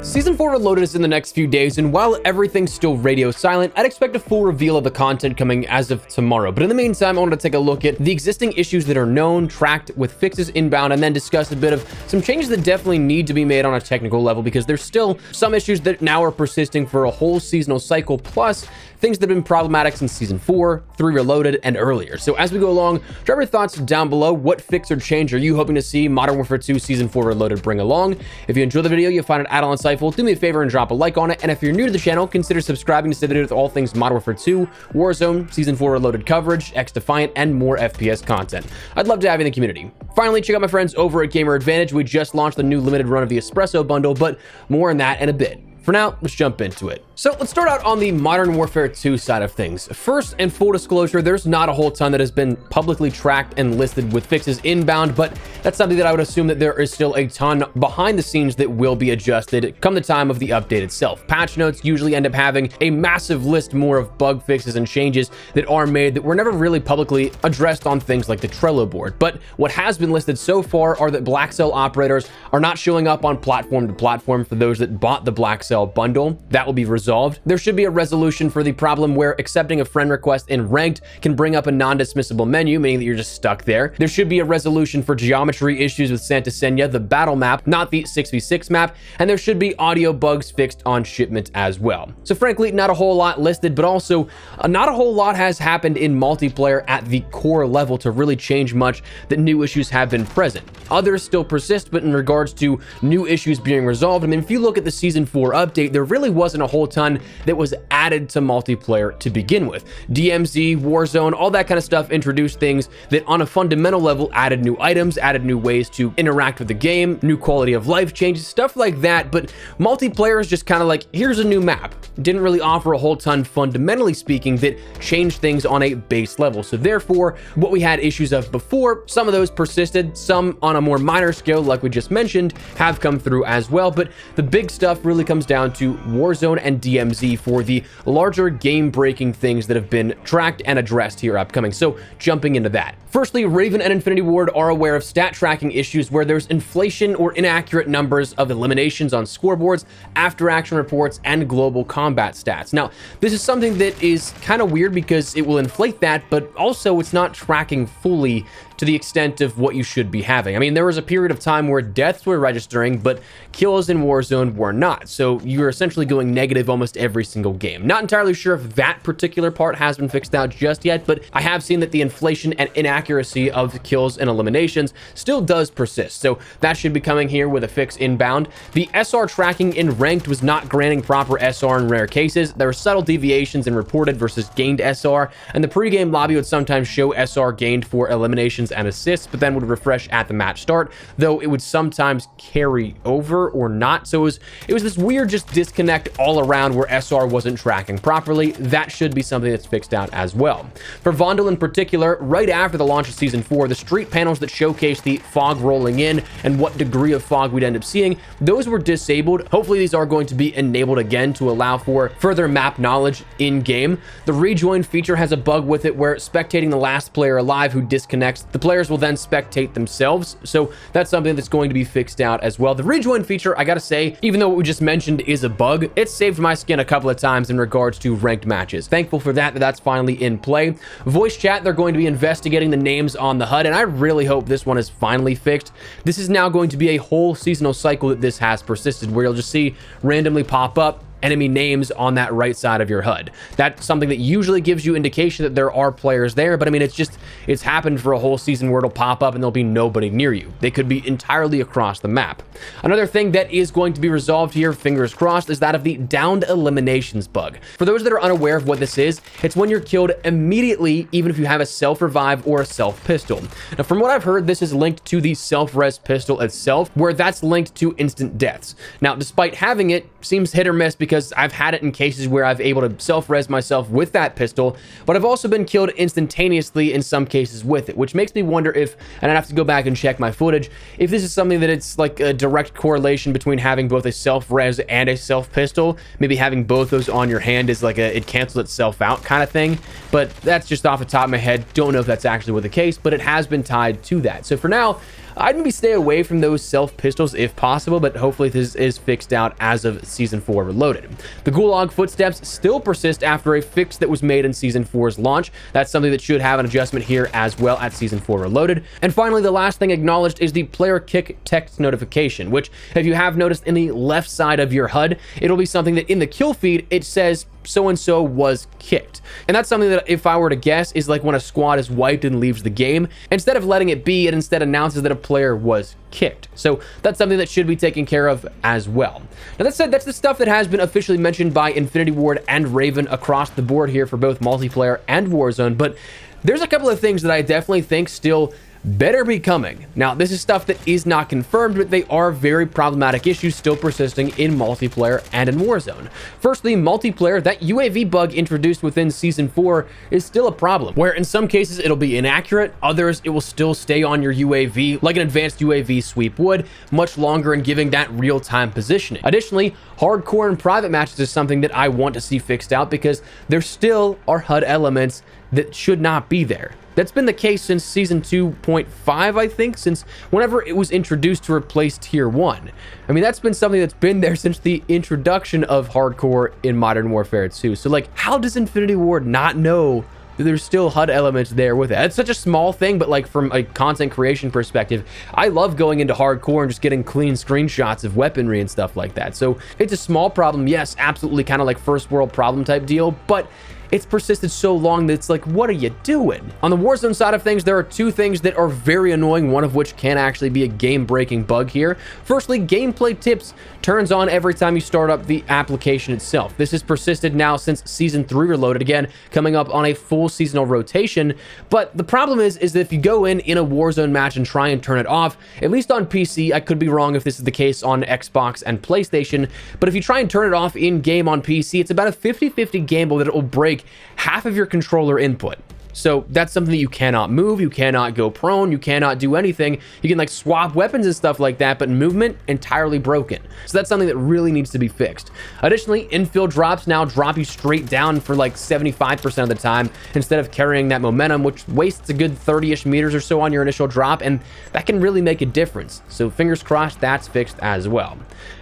Season 4 Reloaded is in the next few days, and while everything's still radio silent, I'd expect a full reveal of the content coming as of tomorrow. But in the meantime, I wanted to take a look at the existing issues that are known, tracked, with fixes inbound, and then discuss a bit of some changes that definitely need to be made on a technical level, because there's still some issues that now are persisting for a whole seasonal cycle, plus things that have been problematic since Season 4, 3 Reloaded, and earlier. So as we go along, drop your thoughts down below. What fix or change are you hoping to see Modern Warfare 2 Season 4 Reloaded bring along? If you enjoyed the video, you'll find it at all insightful, do me a favor and drop a like on it. And if you're new to the channel, consider subscribing to stay updated with all things Modern Warfare 2, Warzone, Season 4 Reloaded coverage, X-Defiant, and more FPS content. I'd love to have you in the community. Finally, check out my friends over at Gamer Advantage. We just launched the new limited run of the Espresso bundle, but more on that in a bit. For now, let's jump into it. So let's start out on the Modern Warfare 2 side of things. First, and full disclosure, there's not a whole ton that has been publicly tracked and listed with fixes inbound, but that's something that I would assume that there is still a ton behind the scenes that will be adjusted come the time of the update itself. Patch notes usually end up having a massive list more of bug fixes and changes that are made that were never really publicly addressed on things like the Trello board. But what has been listed so far are that Black Cell operators are not showing up on platform to platform for those that bought the Black Cell bundle. That will be resolved. There should be a resolution for the problem where accepting a friend request in ranked can bring up a non-dismissible menu, meaning that you're just stuck there. There should be a resolution for geometry issues with Santa Senya, the battle map, not the 6v6 map, and there should be audio bugs fixed on shipment as well. So frankly, not a whole lot listed, but also not a whole lot has happened in multiplayer at the core level to really change much that new issues have been present. Others still persist, but in regards to new issues being resolved, I mean, if you look at the Season 4 update, there really wasn't a whole ton that was added to multiplayer to begin with. DMZ, Warzone, all that kind of stuff introduced things that on a fundamental level added new items, added new ways to interact with the game, new quality of life changes, stuff like that. But multiplayer is just kind of like, here's a new map. Didn't really offer a whole ton, fundamentally speaking, that changed things on a base level. So therefore, what we had issues of before, some of those persisted, some on a more minor scale, like we just mentioned, have come through as well. But the big stuff really comes down to Warzone and DMZ for the larger game-breaking things that have been tracked and addressed here upcoming. So jumping into that. Firstly, Raven and Infinity Ward are aware of stat tracking issues where there's inflation or inaccurate numbers of eliminations on scoreboards, after-action reports, and global combat stats. Now, this is something that is kind of weird because it will inflate that, but also it's not tracking fully to the extent of what you should be having. I mean, there was a period of time where deaths were registering, but kills in Warzone were not. So you're essentially going negative almost every single game. Not entirely sure if that particular part has been fixed out just yet, but I have seen that the inflation and inaccuracy of kills and eliminations still does persist. So that should be coming here with a fix inbound. The SR tracking in ranked was not granting proper SR in rare cases. There were subtle deviations in reported versus gained SR, and the pregame lobby would sometimes show SR gained for eliminations and assists, but then would refresh at the match start, though it would sometimes carry over or not. So it was this weird just disconnect all around where SR wasn't tracking properly. That should be something that's fixed out as well. For Vondel in particular, right after the launch of Season 4, the street panels that showcase the fog rolling in and what degree of fog we'd end up seeing, those were disabled. Hopefully these are going to be enabled again to allow for further map knowledge in game. The rejoin feature has a bug with it where spectating the last player alive who disconnects, the players will then spectate themselves. So that's something that's going to be fixed out as well. The rejoin feature, I gotta say, even though what we just mentioned is a bug, it saved my skin a couple of times in regards to ranked matches. Thankful for that that's finally in play. Voice chat, they're going to be investigating the names on the HUD, and I really hope this one is finally fixed. This is now going to be a whole seasonal cycle that this has persisted, where you'll just see randomly pop up enemy names on that right side of your HUD. That's something that usually gives you indication that there are players there, but I mean, it's happened for a whole season where it'll pop up and there'll be nobody near you. They could be entirely across the map. Another thing that is going to be resolved here, fingers crossed, is that of the downed eliminations bug. For those that are unaware of what this is, it's when you're killed immediately, even if you have a self-revive or a self-pistol. Now, from what I've heard, this is linked to the self-res pistol itself, where that's linked to instant deaths. Now, despite having it, seems hit or miss because because I've had it in cases where I've able to self-res myself with that pistol, but I've also been killed instantaneously in some cases with it, which makes me wonder if, and I'd have to go back and check my footage, if this is something that it's like a direct correlation between having both a self-res and a self-pistol. Maybe having both those on your hand is like a it cancels itself out kind of thing, but that's just off the top of my head. Don't know if that's actually what the case, but it has been tied to that. So for now, I'd maybe stay away from those self pistols if possible, but hopefully this is fixed out as of Season 4 Reloaded. The Gulag footsteps still persist after a fix that was made in Season 4's launch. That's something that should have an adjustment here as well at Season 4 Reloaded. And finally, the last thing acknowledged is the player kick text notification, which if you have noticed in the left side of your HUD, it'll be something that in the kill feed, it says so-and-so was kicked. And that's something that if I were to guess is like when a squad is wiped and leaves the game, instead of letting it be, it instead announces that a player was kicked. So that's something that should be taken care of as well. Now that said, that's the stuff that has been officially mentioned by Infinity Ward and Raven across the board here for both multiplayer and Warzone, but there's a couple of things that I definitely think still better be coming. Now, this is stuff that is not confirmed, but they are very problematic issues still persisting in multiplayer and in Warzone. Firstly, multiplayer, that UAV bug introduced within Season 4 is still a problem, where in some cases it'll be inaccurate, others it will still stay on your UAV, like an advanced UAV sweep would, much longer in giving that real-time positioning. Additionally, hardcore and private matches is something that I want to see fixed out because there still are HUD elements that should not be there. That's been the case since Season 2.5, I think, since whenever it was introduced to replace Tier 1. I mean, that's been something that's been there since the introduction of hardcore in Modern Warfare 2. So, like, how does Infinity Ward not know that there's still HUD elements there with it? It's such a small thing, but, like, from a content creation perspective, I love going into hardcore and just getting clean screenshots of weaponry and stuff like that. So, it's a small problem, yes, absolutely kind of like first world problem type deal, but it's persisted so long that it's like, what are you doing? On the Warzone side of things, there are two things that are very annoying, one of which can actually be a game-breaking bug here. Firstly, gameplay tips turns on every time you start up the application itself. This has persisted now since Season 3 Reloaded, again, coming up on a full seasonal rotation. But the problem is that if you go in a Warzone match and try and turn it off, at least on PC, I could be wrong if this is the case on Xbox and PlayStation, but if you try and turn it off in-game on PC, it's about a 50-50 gamble that it will break half of your controller input. So that's something that you cannot move, you cannot go prone, you cannot do anything. You can like swap weapons and stuff like that, but movement entirely broken. So that's something that really needs to be fixed. Additionally, infill drops now drop you straight down for like 75% of the time instead of carrying that momentum, which wastes a good 30-ish meters or so on your initial drop, and that can really make a difference. So fingers crossed that's fixed as well.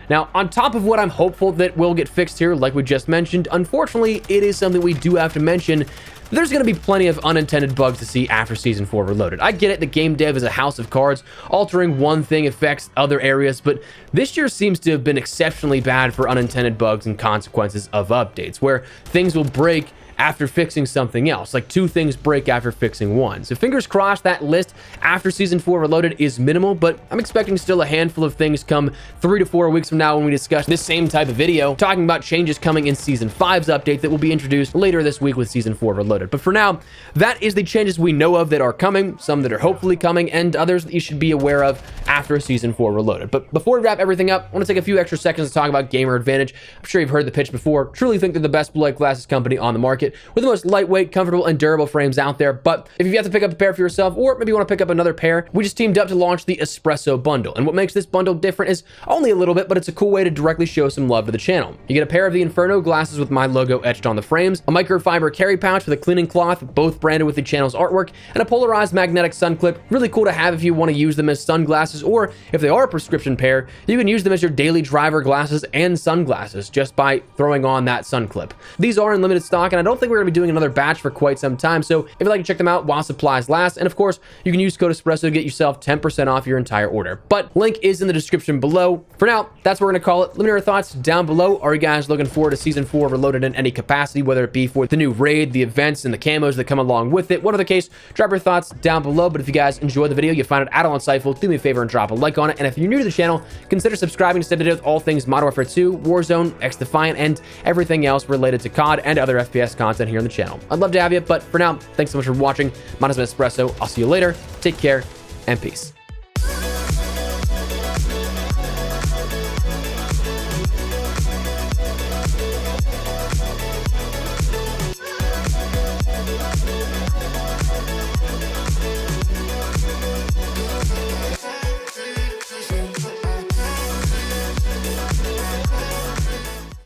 Now, on top of what I'm hopeful that will get fixed here, like we just mentioned, unfortunately, it is something we do have to mention. There's going to be plenty of unintended bugs to see after Season 4 Reloaded. I get it, the game dev is a house of cards. Altering one thing affects other areas, but this year seems to have been exceptionally bad for unintended bugs and consequences of updates, where things will break after fixing something else, like two things break after fixing one. So fingers crossed that list after Season 4 Reloaded is minimal, but I'm expecting still a handful of things come 3 to 4 weeks from now when we discuss this same type of video, talking about changes coming in Season 5's update that will be introduced later this week with Season 4 Reloaded. But for now, that is the changes we know of that are coming, some that are hopefully coming, and others that you should be aware of after Season 4 Reloaded. But before we wrap everything up, I want to take a few extra seconds to talk about Gamer Advantage. I'm sure you've heard the pitch before. Truly think they're the best blue light glasses company on the market, with the most lightweight, comfortable, and durable frames out there. But if you have to pick up a pair for yourself, or maybe you want to pick up another pair, we just teamed up to launch the Espresso Bundle. And what makes this bundle different is only a little bit, but it's a cool way to directly show some love to the channel. You get a pair of the Inferno glasses with my logo etched on the frames, a microfiber carry pouch with a cleaning cloth, both branded with the channel's artwork, and a polarized magnetic sun clip. Really cool to have if you want to use them as sunglasses, or if they are a prescription pair, you can use them as your daily driver glasses and sunglasses just by throwing on that sun clip. These are in limited stock, and I don't think we're going to be doing another batch for quite some time, so if you'd like to check them out while supplies last, and of course, you can use code Espresso to get yourself 10% off your entire order. But link is in the description below. For now, that's what we're going to call it. Let me know your thoughts down below. Are you guys looking forward to Season 4 Reloaded in any capacity, whether it be for the new raid, the events, and the camos that come along with it? Whatever the case, drop your thoughts down below. But if you guys enjoyed the video, you find it at all insightful, do me a favor and drop a like on it. And if you're new to the channel, consider subscribing to stay up to date with all things Modern Warfare 2, Warzone, X-Defiant, and everything else related to COD and other FPS content here on the channel. I'd love to have you, but for now, thanks so much for watching. My name is Espresso. I'll see you later. Take care and peace.